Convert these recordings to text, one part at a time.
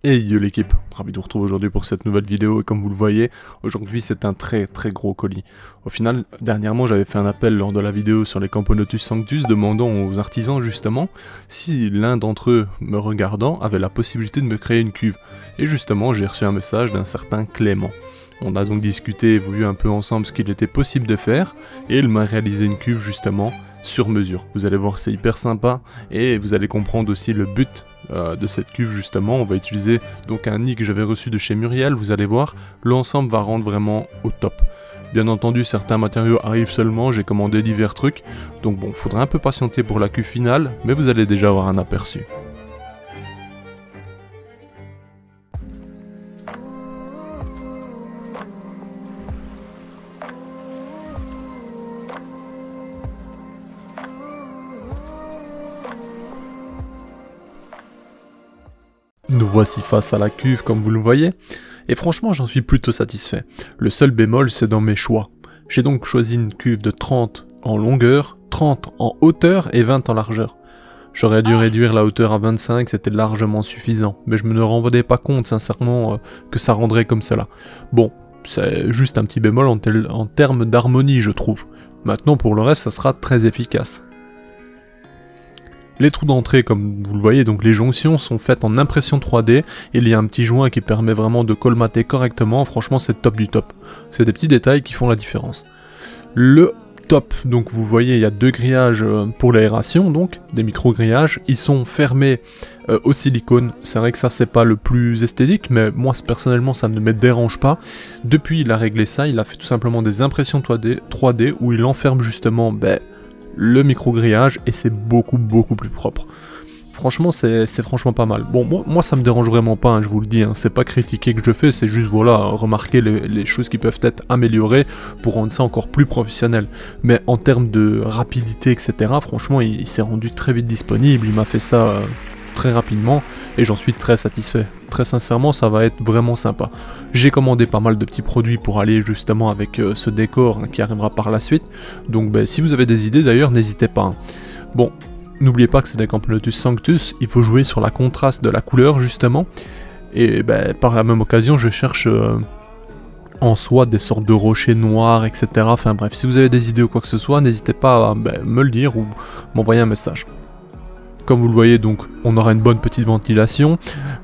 Hey yo l'équipe, ravi de vous retrouver aujourd'hui pour cette nouvelle vidéo et comme vous le voyez, aujourd'hui c'est un très gros colis. Au final, dernièrement j'avais fait un appel lors de la vidéo sur les Camponotus Sanctus demandant aux artisans justement si l'un d'entre eux me regardant avait la possibilité de me créer une cuve. Et justement j'ai reçu un message d'un certain Clément. On a donc discuté et vu un peu ensemble ce qu'il était possible de faire et il m'a réalisé une cuve justement sur mesure. Vous allez voir, c'est hyper sympa et vous allez comprendre aussi le but de cette cuve justement. On va utiliser donc un nid que j'avais reçu de chez Muriel, vous allez voir, l'ensemble va rendre vraiment au top. Bien entendu, certains matériaux arrivent seulement, j'ai commandé divers trucs, donc bon, faudra un peu patienter pour la cuve finale, mais vous allez déjà avoir un aperçu. Nous voici face à la cuve comme vous le voyez, et franchement j'en suis plutôt satisfait. Le seul bémol c'est dans mes choix. J'ai donc choisi une cuve de 30 en longueur, 30 en hauteur et 20 en largeur. J'aurais dû réduire la hauteur à 25, c'était largement suffisant, mais je me ne rendais pas compte sincèrement que ça rendrait comme cela. Bon, c'est juste un petit bémol en termes d'harmonie je trouve. Maintenant pour le reste ça sera très efficace. Les trous d'entrée, comme vous le voyez, donc les jonctions sont faites en impression 3D, il y a un petit joint qui permet vraiment de colmater correctement, franchement c'est top du top. C'est des petits détails qui font la différence. Le top, donc vous voyez il y a deux grillages pour l'aération, donc des micro-grillages, ils sont fermés au silicone, c'est vrai que ça c'est pas le plus esthétique, mais moi personnellement ça ne me dérange pas. Depuis il a réglé ça, il a fait tout simplement des impressions 3D où il enferme justement le micro-grillage et c'est beaucoup plus propre. Franchement c'est franchement pas mal. Bon moi ça me dérange vraiment pas, hein, je vous le dis, hein, c'est pas critiquer que je fais, c'est juste voilà, remarquer les choses qui peuvent être améliorées pour rendre ça encore plus professionnel. Mais en termes de rapidité etc, franchement il s'est rendu très vite disponible, il m'a fait ça très rapidement et j'en suis très satisfait. Très sincèrement ça va être vraiment sympa. J'ai commandé pas mal de petits produits pour aller justement avec ce décor qui arrivera par la suite, donc si vous avez des idées d'ailleurs n'hésitez pas. Bon, n'oubliez pas que c'est des Camponotus Sanctus, il faut jouer sur la contraste de la couleur justement, et par la même occasion je cherche en soi des sortes de rochers noirs etc, enfin bref, si vous avez des idées ou quoi que ce soit n'hésitez pas à me le dire ou m'envoyer un message. Comme vous le voyez donc on aura une bonne petite ventilation.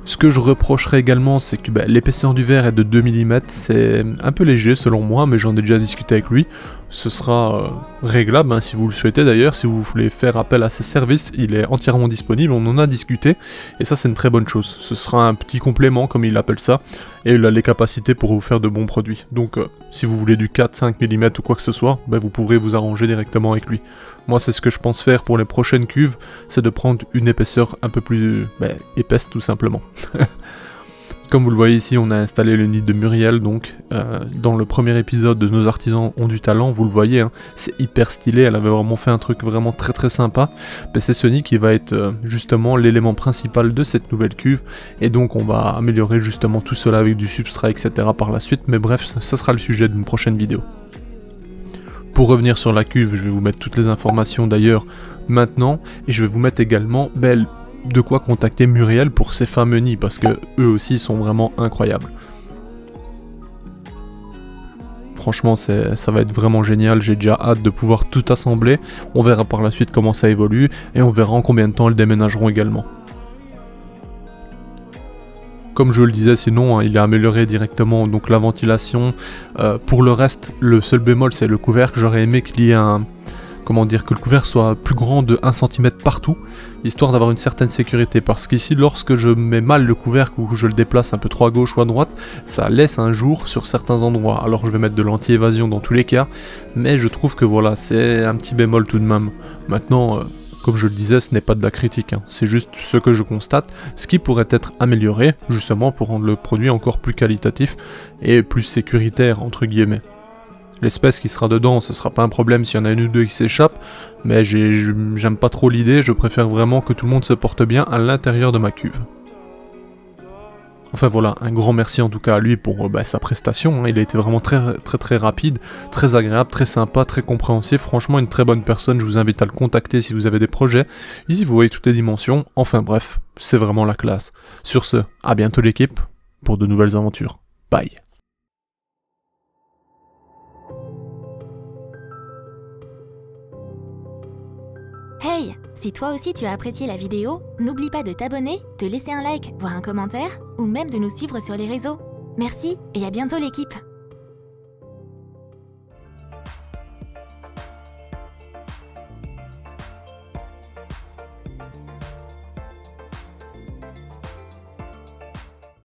Ce que je reprocherais également c'est que l'épaisseur du verre est de 2 mm, c'est un peu léger selon moi mais j'en ai déjà discuté avec lui. Ce sera réglable si vous le souhaitez d'ailleurs, si vous voulez faire appel à ses services, il est entièrement disponible, on en a discuté et ça c'est une très bonne chose. Ce sera un petit complément comme il appelle ça et il a les capacités pour vous faire de bons produits. Donc si vous voulez du 4-5 mm ou quoi que ce soit, vous pourrez vous arranger directement avec lui. Moi c'est ce que je pense faire pour les prochaines cuves, c'est de prendre une épaisseur un peu plus épaisse tout simplement. Comme vous le voyez ici, on a installé le nid de Muriel, donc dans le premier épisode de Nos artisans ont du talent, vous le voyez, hein, c'est hyper stylé, elle avait vraiment fait un truc vraiment très sympa. C'est ce nid qui va être justement l'élément principal de cette nouvelle cuve, et donc on va améliorer justement tout cela avec du substrat, etc. par la suite, mais bref, ça sera le sujet d'une prochaine vidéo. Pour revenir sur la cuve, je vais vous mettre toutes les informations d'ailleurs maintenant, et je vais vous mettre également de quoi contacter Muriel pour ces fameux nids, parce que eux aussi sont vraiment incroyables. Franchement ça va être vraiment génial, j'ai déjà hâte de pouvoir tout assembler, on verra par la suite comment ça évolue, et on verra en combien de temps ils déménageront également. Comme je le disais sinon, il a amélioré directement donc la ventilation. Pour le reste, le seul bémol c'est le couvercle, j'aurais aimé qu'il y ait que le couvercle soit plus grand de 1 cm partout, histoire d'avoir une certaine sécurité, parce qu'ici lorsque je mets mal le couvercle ou que je le déplace un peu trop à gauche ou à droite, ça laisse un jour sur certains endroits. Alors je vais mettre de l'anti-évasion dans tous les cas, mais je trouve que voilà, c'est un petit bémol tout de même. Maintenant, comme je le disais, ce n'est pas de la critique, hein. C'est juste ce que je constate, ce qui pourrait être amélioré, justement pour rendre le produit encore plus qualitatif et plus sécuritaire entre guillemets. L'espèce qui sera dedans, ce sera pas un problème s'il y en a une ou deux qui s'échappent, mais j'aime pas trop l'idée, je préfère vraiment que tout le monde se porte bien à l'intérieur de ma cuve. Enfin voilà, un grand merci en tout cas à lui pour sa prestation, hein. Il a été vraiment très rapide, très agréable, très sympa, très compréhensif, franchement une très bonne personne, je vous invite à le contacter si vous avez des projets. Ici vous voyez toutes les dimensions, enfin bref, c'est vraiment la classe. Sur ce, à bientôt l'équipe, pour de nouvelles aventures. Bye. Hey, si toi aussi tu as apprécié la vidéo, n'oublie pas de t'abonner, de laisser un like, voire un commentaire, ou même de nous suivre sur les réseaux. Merci et à bientôt l'équipe!